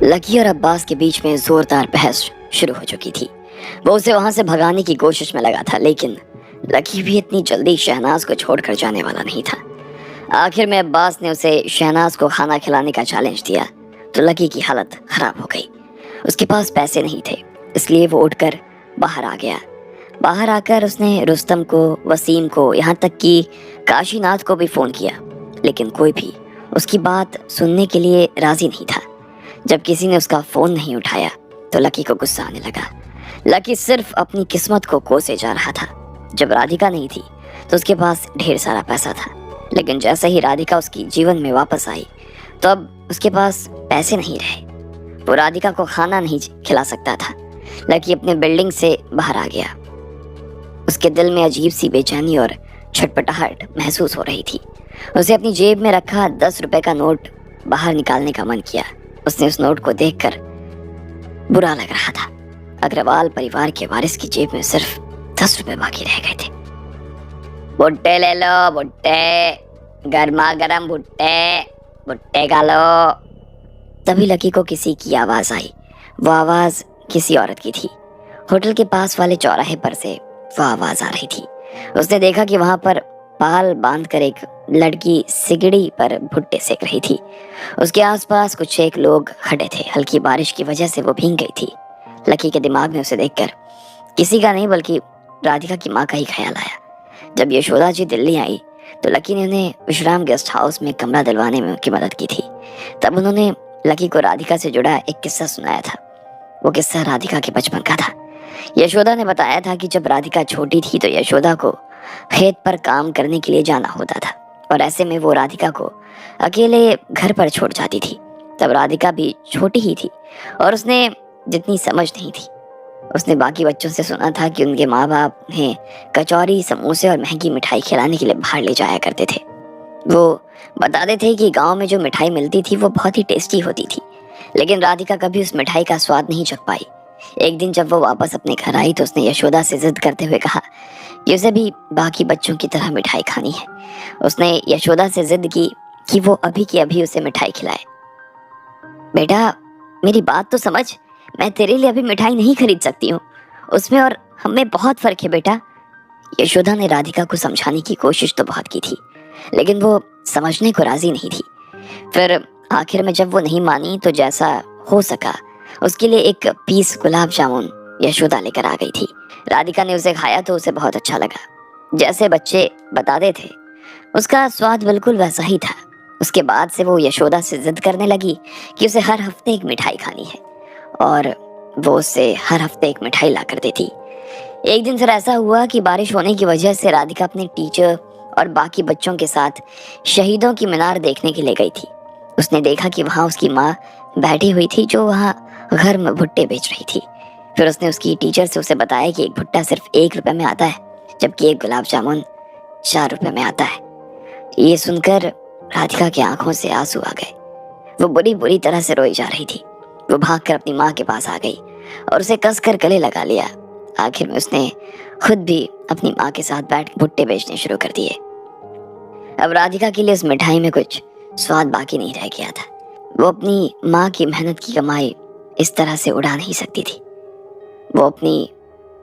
Lucky और अब्बास के बीच में जोरदार बहस शुरू हो चुकी थी। वो उसे वहां से भगाने की कोशिश में लगा था, लेकिन लकी भी इतनी जल्दी शहनाज को छोड़कर जाने वाला नहीं था। आखिर में अब्बास ने उसे शहनाज को खाना खिलाने का चैलेंज दिया तो लकी की हालत खराब हो गई। उसके पास पैसे नहीं थे, इसलिए वो उठकर बाहर आ गया। बाहर आकर उसने रुस्तम को, वसीम को, यहाँ तक कि काशीनाथ को भी फोन किया, लेकिन कोई भी उसकी बात सुनने के लिए राजी नहीं था। जब किसी ने उसका फोन नहीं उठाया तो लकी को गुस्सा आने लगा। लकी सिर्फ अपनी किस्मत को कोसे जा रहा था। जब राधिका नहीं थी तो उसके पास ढेर सारा पैसा था, लेकिन जैसे ही राधिका उसकी जीवन में वापस आई तो अब उसके पास पैसे नहीं रहे। वो राधिका को खाना नहीं खिला सकता था। लकी अपने बिल्डिंग से बाहर आ गया। उसके दिल में अजीब सी बेचैनी और छटपटाहट महसूस हो रही थी। उसे अपनी जेब में रखा 10 रुपए का नोट बाहर निकालने का मन किया। उसने उस नोट को देखकर बुरा लग रहा था। अग्रवाल परिवार के वारिस की जेब में सिर्फ 10 रुपए बाकी रह गए थे। भुट्टे ले लो, भुट्टे, गर्मा गर्म भुट्टे, भुट्टे खा लो। तभी लकी को किसी की आवाज आई। वो आवाज किसी औरत की थी। होटल के पास वाले चौराहे पर से वो आवाज आ रही थी। उसने देखा कि वहां पर पाल बांधकर एक लड़की सिगड़ी पर भुट्टे सेक रही थी। उसके आसपास कुछ एक लोग खड़े थे। हल्की बारिश की वजह से वो भीग गई थी। लकी के दिमाग में उसे देखकर किसी का नहीं बल्कि राधिका की माँ का ही ख्याल आया। जब यशोदा जी दिल्ली आई तो लकी ने उन्हें विश्राम गेस्ट हाउस में कमरा दिलवाने में उनकी मदद की थी। तब उन्होंने लकी को राधिका से जुड़ा एक किस्सा सुनाया था। वो किस्सा राधिका के बचपन का था। यशोदा ने बताया था कि जब राधिका छोटी थी तो यशोदा को खेत पर काम करने के लिए जाना होता था और ऐसे में वो राधिका को अकेले घर पर छोड़ जाती थी। तब राधिका भी छोटी ही थी और उसने जितनी समझ नहीं थी। उसने बाकी बच्चों से सुना था कि उनके माँ बाप उन्हें कचौरी, समोसे और महंगी मिठाई खिलाने के लिए बाहर ले जाया करते थे। वो बताते थे कि गांव में जो मिठाई मिलती थी वो बहुत ही टेस्टी होती थी, लेकिन राधिका कभी उस मिठाई का स्वाद नहीं चख पाई। एक दिन जब वो वापस अपने घर आई तो उसने यशोदा से जिद करते हुए कहा कि उसे भी बाकी बच्चों की तरह मिठाई खानी है। उसने यशोदा से जिद की कि वो अभी की अभी उसे मिठाई खिलाए। बेटा, मेरी बात तो समझ, मैं तेरे लिए अभी मिठाई नहीं खरीद सकती हूँ। उसमें और हमें बहुत फर्क है बेटा। यशोदा ने राधिका को समझाने की कोशिश तो बहुत की थी, लेकिन वो समझने को राजी नहीं थी। फिर आखिर में जब वो नहीं मानी तो जैसा हो सका उसके लिए एक पीस गुलाब जामुन यशोदा लेकर आ गई थी। राधिका ने उसे खाया तो उसे बहुत अच्छा लगा। जैसे बच्चे बताते थे उसका स्वाद बिल्कुल वैसा ही था। उसके बाद से वो यशोदा से जिद करने लगी कि उसे हर हफ्ते एक मिठाई खानी है और वो उससे हर हफ्ते एक मिठाई ला कर देती। एक दिन फिर ऐसा हुआ कि बारिश होने की वजह से राधिका अपने टीचर और बाकी बच्चों के साथ शहीदों की मीनार देखने के लिए गई थी। उसने देखा कि वहाँ उसकी माँ बैठी हुई थी जो वहाँ घर में भुट्टे बेच रही थी। फिर उसने उसकी टीचर से उसे बताया कि एक भुट्टा सिर्फ 1 रुपए में आता है, जबकि एक गुलाब जामुन 4 रुपए में आता है। ये सुनकर राधिका की आंखों से आंसू आ गए। वो बुरी बुरी तरह से रोई जा रही थी। वो भागकर अपनी माँ के पास आ गई और उसे कसकर गले लगा लिया। आखिर में उसने खुद भी अपनी माँ के साथ बैठ भुट्टे बेचने शुरू कर दिए। अब राधिका के लिए उस मिठाई में कुछ स्वाद बाकी नहीं रह गया था। वो अपनी माँ की मेहनत की कमाई इस तरह से उड़ा नहीं सकती थी। वो अपनी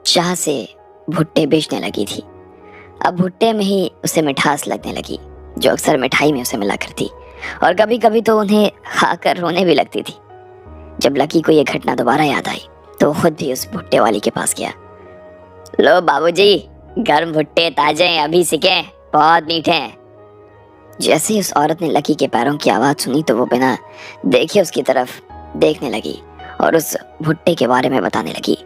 चाह से भुट्टे बेचने लगी थी। अब भुट्टे में ही उसे मिठास लगने लगी जो अक्सर मिठाई में उसे मिला करती, और कभी कभी तो उन्हें खाकर रोने भी लगती थी। जब लकी को यह घटना दोबारा याद आई तो खुद भी उस भुट्टे वाली के पास गया। लो बाबूजी, गर्म भुट्टे ताजे हैं, अभी सिके, बहुत मीठे हैं। जैसे ही उस औरत ने लकी के पैरों की आवाज सुनी तो वो बिना देखे उसकी तरफ देखने लगी और उस भुट्टे के बारे में बताने लगी।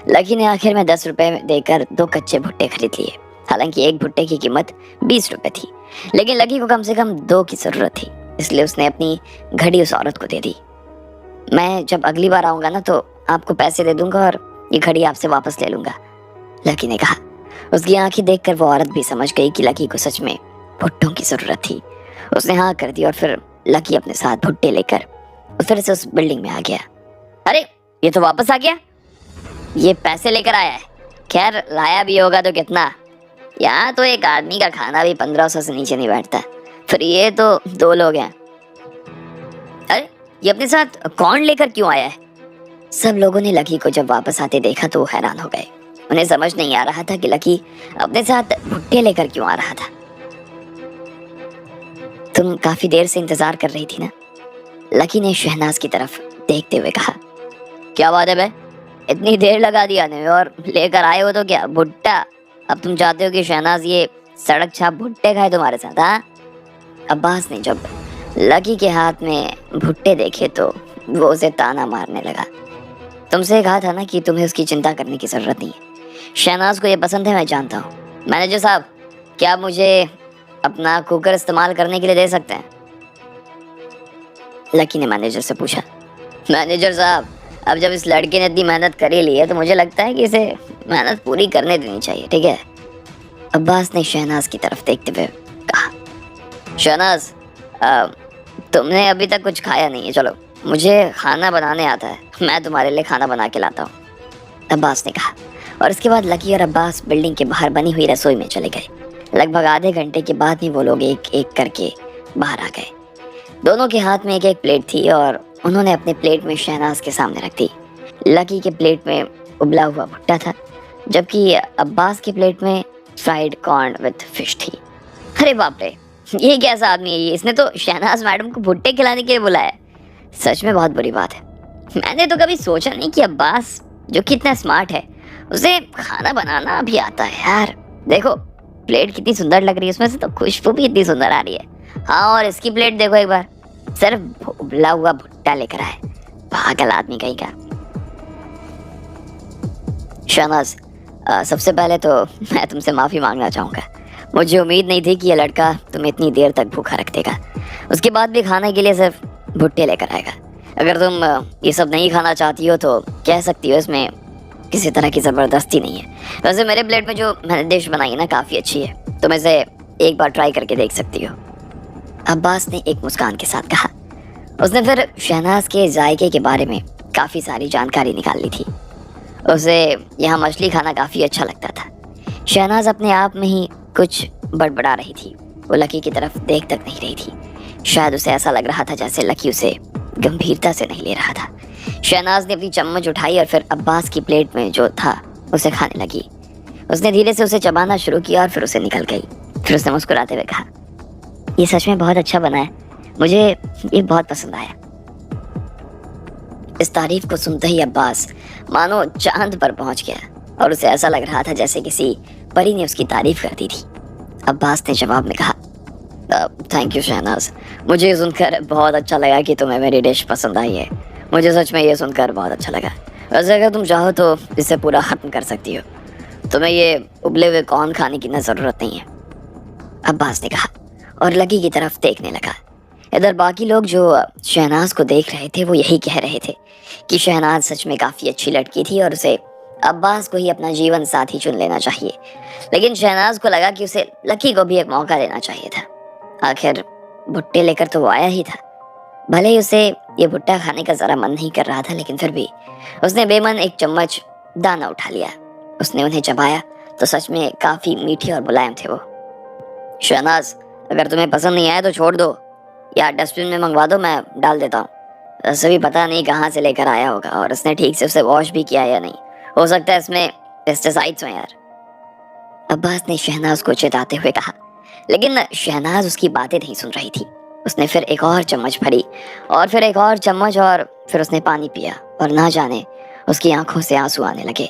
लकी ने आखिर में 10 रुपए देकर 2 कच्चे भुट्टे खरीद लिए। हालांकि एक भुट्टे की कीमत 20 रुपए थी, लेकिन लकी को कम से कम 2 की जरूरत थी, इसलिए उसने अपनी घड़ी उस औरत को दे दी। मैं जब अगली बार आऊंगा ना तो आपको पैसे दे दूंगा और ये घड़ी आपसे वापस ले लूंगा, लकी ने कहा। उसकी आंखें देखकर वो औरत भी समझ गई कि लकी को सच में भुट्टों की जरूरत थी। उसने हाँ कर दी और फिर लकी अपने साथ भुट्टे लेकर फिर से उस बिल्डिंग में आ गया। अरे, ये तो वापस आ गया। ये पैसे लेकर आया है। खैर, लाया भी होगा तो कितना। यहाँ तो एक आदमी का खाना भी 1500 से नीचे नहीं बैठता, फिर ये तो 2 लोग हैं। अरे, ये अपने साथ कौन लेकर क्यों आया है? सब लोगों ने लकी को जब वापस आते देखा तो हैरान हो गए। उन्हें समझ नहीं आ रहा था कि लकी अपने साथ भुट्टे लेकर क्यों आ रहा था। तुम काफी देर से इंतजार कर रही थी ना? लकी ने शहनाज की तरफ देखते हुए कहा। क्या बात है बे, इतनी देर लगा दी आने में और लेकर आए हो तो क्या भुट्टा? अब तुम चाहते हो कि शहनाज ये सड़क छाप भुट्टे खाए तुम्हारे साथ? हाँ? अब्बास ने जब लकी के हाथ में भुट्टे देखे तो वो उसे ताना मारने लगा। तुमसे कहा था ना कि तुम्हें उसकी चिंता करने की जरूरत नहीं है। शहनाज को ये पसंद है, मैं जानता हूँ। मैनेजर साहब, क्या आप मुझे अपना कुकर इस्तेमाल करने के लिए दे सकते हैं? लकी ने मैनेजर से पूछा। मैनेजर साहब, अब जब इस लड़के ने इतनी मेहनत करी ली है तो मुझे लगता है कि इसे मेहनत पूरी करने देनी चाहिए, ठीक है? अब्बास ने शहनाज की तरफ देखते हुए कहा। शहनाज, तुमने अभी तक कुछ खाया नहीं है। चलो, मुझे खाना बनाने आता है, मैं तुम्हारे लिए खाना बना के लाता हूँ, अब्बास ने कहा। और इसके बाद लकी और अब्बास बिल्डिंग के बाहर बनी हुई रसोई में चले गए। लगभग आधे घंटे के बाद ही वो लोग एक एक करके बाहर आ गए। दोनों के हाथ में एक एक प्लेट थी और उन्होंने अपने प्लेट में शहनाज के सामने रख दी। लकी के प्लेट में उबला हुआ भुट्टा था, जबकि अब्बास के प्लेट में फ्राइड कॉर्न विद फिश थी। अरे बाप रे, ये कैसा आदमी है ये? इसने तो शहनाज मैडम को भुट्टे खिलाने के लिए बुलाया। सच में बहुत बुरी बात है। मैंने तो कभी सोचा नहीं कि अब्बास, जो कि इतना स्मार्ट है, उसे खाना बनाना भी आता है यार। देखो, प्लेट कितनी सुंदर लग रही है, उसमें से तो खुशबू भी इतनी सुंदर आ रही है। हाँ, और इसकी प्लेट देखो एक बार, सिर्फ उबला हुआ भुट्टा लेकर आए। पागल आदमी कहीं का। शहनाज, सबसे पहले तो मैं तुमसे माफी मांगना चाहूंगा। मुझे उम्मीद नहीं थी कि यह लड़का तुम्हें इतनी देर तक भूखा रख देगा, उसके बाद भी खाने के लिए सिर्फ भुट्टे लेकर आएगा। अगर तुम ये सब नहीं खाना चाहती हो तो कह सकती हो, इसमें किसी तरह की ज़बरदस्ती नहीं है। वैसे मेरे प्लेट में जो मैंने डिश बनाई है ना, काफ़ी अच्छी है, तुम इसे एक बार ट्राई करके देख सकती हो, अब्बास ने एक मुस्कान के साथ कहा। उसने फिर शहनाज के जायके के बारे में काफ़ी सारी जानकारी निकाल ली थी। उसे यहाँ मछली खाना काफ़ी अच्छा लगता था। शहनाज अपने आप में ही कुछ बड़बड़ा रही थी। वो लकी की तरफ देख तक नहीं रही थी। शायद उसे ऐसा लग रहा था जैसे लकी उसे गंभीरता से नहीं ले रहा था। शहनाज ने अपनी चम्मच उठाई और फिर अब्बास की प्लेट में जो था उसे खाने लगी। उसने धीरे से उसे चबाना शुरू किया और फिर उसे निकल गई। फिर उसने मुस्कुराते हुए कहा, ये सच में बहुत अच्छा बना है, मुझे ये बहुत पसंद आया। इस तारीफ को सुनते ही अब्बास मानो चांद पर पहुंच गया और उसे ऐसा लग रहा था जैसे किसी परी ने उसकी तारीफ कर दी थी। अब्बास ने जवाब में कहा, थैंक यू शहनाज, मुझे सुनकर बहुत अच्छा लगा कि तुम्हें मेरी डिश पसंद आई है। मुझे सच में ये सुनकर बहुत अच्छा लगा। वैसे अगर तुम चाहो तो इसे पूरा ख़त्म कर सकती हो, तुम्हें ये उबले हुए कॉर्न खाने की ना ज़रूरत नहीं है, अब्बास ने कहा और लकी की तरफ देखने लगा। इधर बाकी लोग जो शहनाज को देख रहे थे वो यही कह रहे थे कि शहनाज सच में काफ़ी अच्छी लड़की थी और उसे अब्बास को ही अपना जीवन साथी चुन लेना चाहिए। लेकिन शहनाज को लगा कि उसे लकी को भी एक मौका देना चाहिए था। आखिर भुट्टे लेकर तो वो आया ही था। भले ही उसे ये भुट्टा खाने का ज़रा मन नहीं कर रहा था, लेकिन फिर भी उसने बेमन एक चम्मच दाना उठा लिया। उसने उन्हें चबाया तो सच में काफ़ी मीठे और मुलायम थे वो। शहनाज, अगर तुम्हें पसंद नहीं आया तो छोड़ दो या डस्टबिन में मंगवा दो, मैं डाल देता हूँ। वैसे भी पता नहीं कहाँ से लेकर आया होगा और उसने ठीक से उसे वॉश भी किया या नहीं, हो सकता है इसमें पेस्टिसाइड्स हो यार, अब्बास ने शहनाज को चेताते हुए कहा। लेकिन शहनाज उसकी बातें नहीं सुन रही थी। उसने फिर एक और चम्मच भरी और फिर एक और चम्मच और फिर उसने पानी पिया और ना जाने उसकी आंखों से आंसू आने लगे।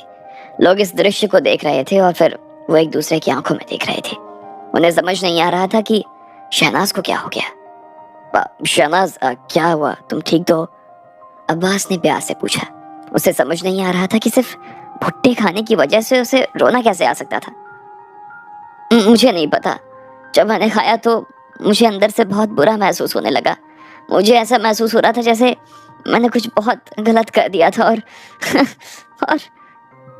लोग इस दृश्य को देख रहे थे और फिर वो एक दूसरे की आंखों में देख रहे थे। उन्हें समझ नहीं आ रहा था कि शहनाज को क्या हो गया। शहनाज, क्या हुआ, तुम ठीक तो हो? अब्बास ने प्यार से पूछा। उसे समझ नहीं आ रहा था कि सिर्फ भुट्टे खाने की वजह से उसे रोना कैसे आ सकता था। मुझे नहीं पता, जब मैंने खाया तो मुझे अंदर से बहुत बुरा महसूस होने लगा। मुझे ऐसा महसूस हो रहा था जैसे मैंने कुछ बहुत गलत कर दिया था और और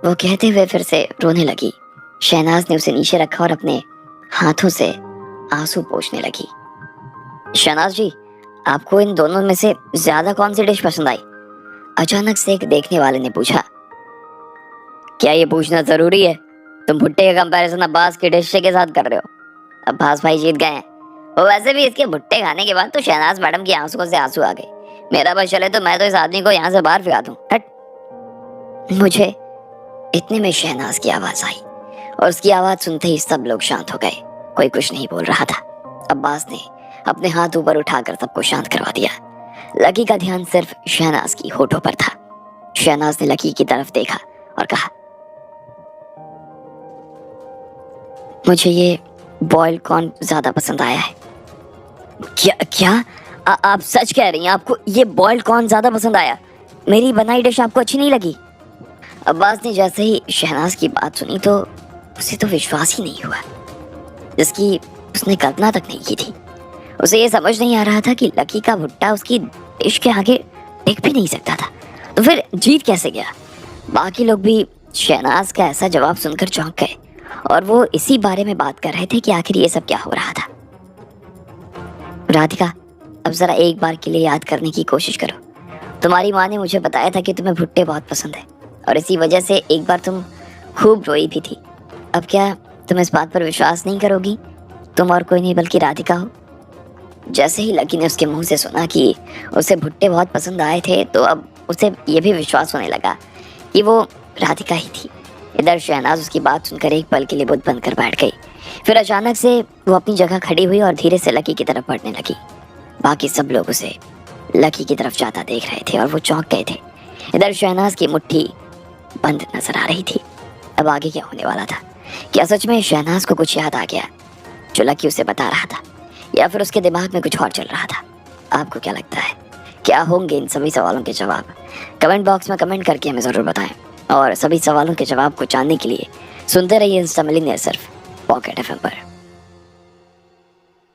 वो कहते हुए फिर से रोने लगी। शहनाज ने उसे नीचे रखा और अपने हाथों से आंसू पोंछने लगी। शहनाज जी, आपको इन दोनों में से ज्यादा कौन सी डिश पसंद आई? अचानक से एक देखने वाले ने पूछा। क्या ये पूछना जरूरी है? तुम भुट्टे का कंपैरिजन अब्बास के डिश के साथ कर रहे हो। अब्बास भाई जीत गए हैं। वो वैसे भी इसके भुट्टे खाने के बाद तो शहनाज मैडम की आंसुओं से आंसू आ गए। मेरा बस चले तो मैं तो इस आदमी को यहाँ से बाहर फेंका दूं। हट। मुझे इतने में शहनाज की आवाज आई और उसकी आवाज सुनते ही सब लोग शांत हो गए। कोई कुछ नहीं बोल रहा था। अब्बास ने अपने हाथ ऊपर उठाकर सबको शांत करवा दिया। लकी का ध्यान सिर्फ शहनाज की होठों पर था। शहनाज ने लकी की तरफ देखा और कहा, मुझे ये बॉइल्ड कॉर्न ज्यादा पसंद आया है। क्या आप सच कह रही हैं? आपको ये बॉइल्ड कॉर्न ज्यादा पसंद आया? मेरी बनाई डिश आपको अच्छी नहीं लगी? अब्बास ने जैसे ही शहनाज की बात सुनी तो उसे तो विश्वास ही नहीं हुआ, जिसकी उसने कल्पना तक नहीं की थी। उसे ये समझ नहीं आ रहा था कि लकी का भुट्टा उसकी डिश के आगे टिक भी नहीं सकता था, तो फिर जीत कैसे गया? बाकी लोग भी शहनाज का ऐसा जवाब सुनकर चौंक गए और वो इसी बारे में बात कर रहे थे कि आखिर ये सब क्या हो रहा था। राधिका, अब जरा एक बार के लिए याद करने की कोशिश करो। तुम्हारी माँ ने मुझे बताया था कि तुम्हें भुट्टे बहुत पसंद है और इसी वजह से एक बार तुम खूब रोई भी थी। अब क्या तुम इस बात पर विश्वास नहीं करोगी? तुम और कोई नहीं बल्कि राधिका हो। जैसे ही लकी ने उसके मुंह से सुना कि उसे भुट्टे बहुत पसंद आए थे तो अब उसे ये भी विश्वास होने लगा कि वो राधिका ही थी। इधर शहनाज उसकी बात सुनकर एक पल के लिए बुत बनकर बैठ गई। फिर अचानक से वो अपनी जगह खड़ी हुई और धीरे से लकी की तरफ बढ़ने लगी। बाकी सब लोग उसे लकी की तरफ जाता देख रहे थे और वो चौंक गए थे। इधर शहनाज की मुट्ठी बंद नजर आ रही थी। अब आगे क्या होने वाला था? क्या सच में शहनाज को कुछ याद आ गया जो लकी उसे बता रहा था, या फिर उसके दिमाग में कुछ और चल रहा था? आपको क्या लगता है, क्या होंगे इन सभी सवालों के जवाब? कमेंट बॉक्स में कमेंट करके हमें ज़रूर बताएं और सभी सवालों के जवाब को जानने के लिए सुनते रहिए इंस्टा मिलियनेयर सिर्फ पॉकेट एफएम पर।